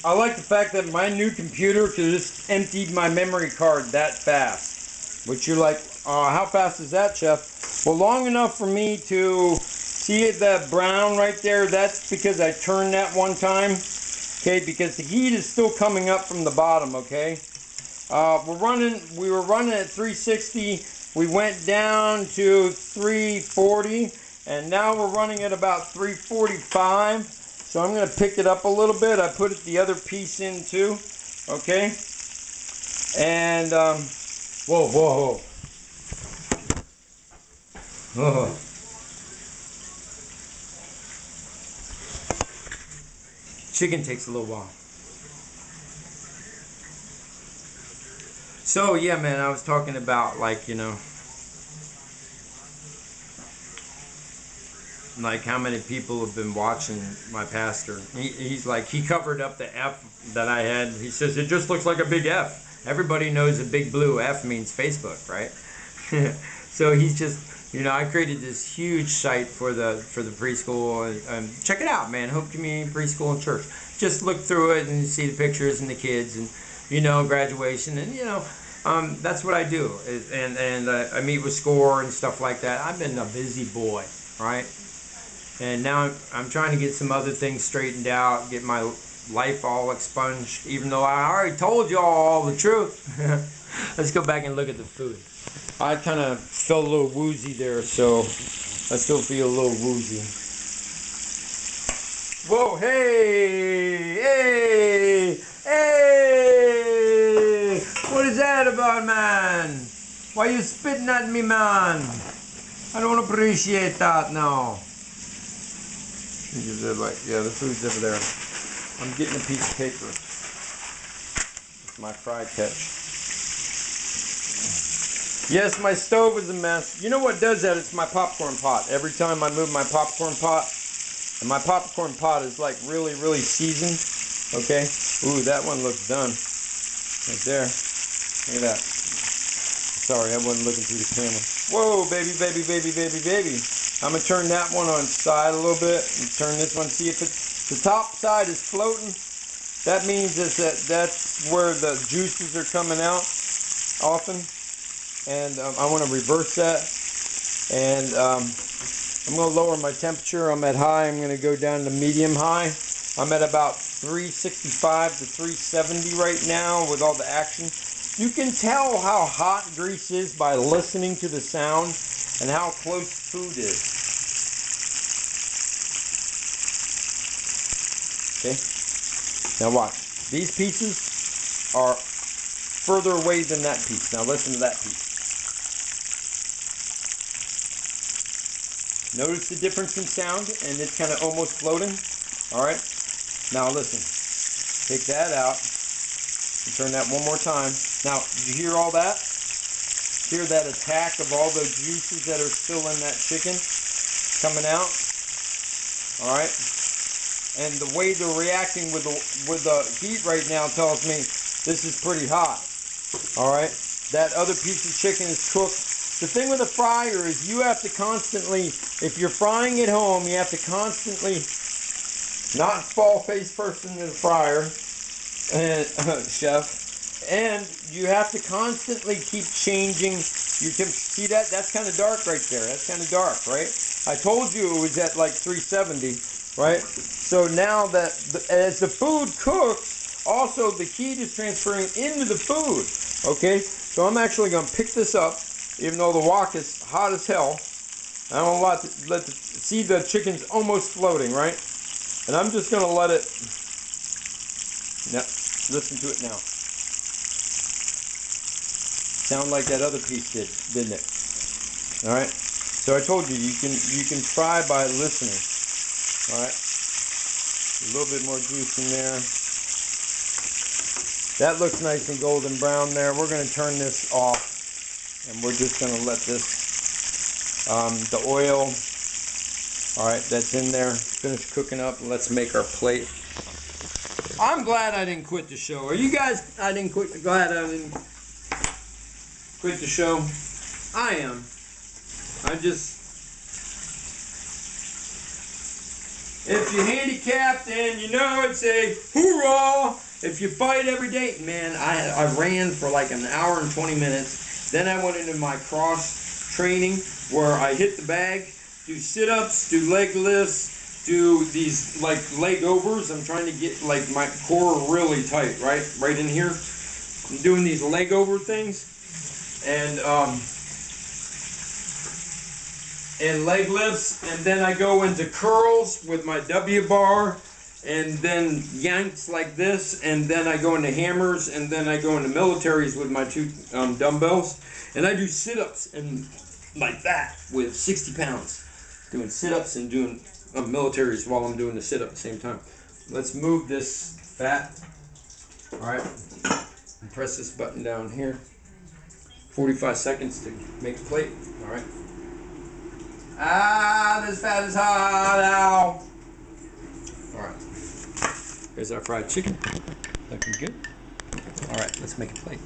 I like the fact that my new computer could just emptied my memory card that fast. Which you're like, how fast is that, Chef? Well, long enough for me to see it, that brown right there. That's because I turned that one time. Okay, because the heat is still coming up from the bottom. Okay, we were running at 360. We went down to 340, and now we're running at about 345. So I'm going to pick it up a little bit. I put the other piece in too. Okay, and whoa, whoa, whoa. Oh. Chicken takes a little while. So yeah, man, I was talking about, like, you know, like how many people have been watching my pastor. He's like, he covered up the F that I had. He says it just looks like a big F. Everybody knows a big blue F means Facebook, right? So he's just, you know, I created this huge site for the preschool. Check it out, man. Hope Community Preschool and Church. Just look through it and see the pictures and the kids and, you know, graduation, and, you know, that's what I do. And I meet with SCORE and stuff like that. I've been a busy boy, right? And now I'm trying to get some other things straightened out, get my life all expunged, even though I already told you all the truth. Let's go back and look at the food. I kind of felt a little woozy there, so I still feel a little woozy. Whoa, hey, hey, hey! What is that about, man? Why you spitting at me, man? I don't appreciate that now. Like, yeah, the food's over there. I'm getting a piece of paper. It's my fry catch. Yes, my stove is a mess. You know what does that? It's my popcorn pot. Every time I move my popcorn pot, and my popcorn pot is like really, really seasoned. Okay. Ooh, that one looks done. Right there. Look at that. Sorry, I wasn't looking through the camera. Whoa, baby, baby, baby, baby, baby. I'm going to turn that one on side a little bit and turn this one. See if the top side is floating. That means that's where the juices are coming out often. And I want to reverse that. And I'm going to lower my temperature. I'm at high. I'm going to go down to medium high. I'm at about 365 to 370 right now with all the action. You can tell how hot grease is by listening to the sound and how close food is. Okay, now watch. These pieces are further away than that piece. Now listen to that piece. Notice the difference in sound, and it's kind of almost floating. All right, now listen. Take that out and turn that one more time. Now, did you hear all that? Hear that attack of all the juices that are still in that chicken coming out? All right. And the way they're reacting with the heat right now tells me this is pretty hot. All right. That other piece of chicken is cooked. The thing with a fryer is you have to constantly, if you're frying at home, you have to constantly not fall face first into the fryer, and chef. And you have to constantly keep changing your temperature. See that? That's kind of dark right there. That's kind of dark, right? I told you it was at like 370, right? So now that as the food cooks, also the heat is transferring into the food. Okay? So I'm actually going to pick this up, even though the wok is hot as hell. I don't want to see the chicken's almost floating, right? And I'm just going to let it. Yep. Listen to it now. Sound like that other piece did, didn't it? All right. So I told you you can fry by listening. All right. A little bit more juice in there. That looks nice and golden brown there. We're going to turn this off, and we're just going to let this the oil. All right, that's in there. Finish cooking up. Let's make our plate. I'm glad I didn't quit the show. Are you guys? Glad I didn't quit the show. I am. if you're handicapped and you know it's a hoorah, if you fight every day. Man, I ran for like an hour and 20 minutes. Then I went into my cross training where I hit the bag, do sit-ups, do leg lifts, do these like leg overs. I'm trying to get like my core really tight, right in here. I'm doing these leg over things and leg lifts, and then I go into curls with my W bar, and then yanks like this, and then I go into hammers, and then I go into militaries with my 2 dumbbells, and I do sit-ups and like that with 60 pounds, doing sit-ups and doing militaries while I'm doing the sit-up at the same time. Let's move this fat. All right, press this button down here. 45 seconds to make a plate. All right. Ah, this fat is hot, ow. All right, here's our fried chicken, looking good. All right, let's make a plate.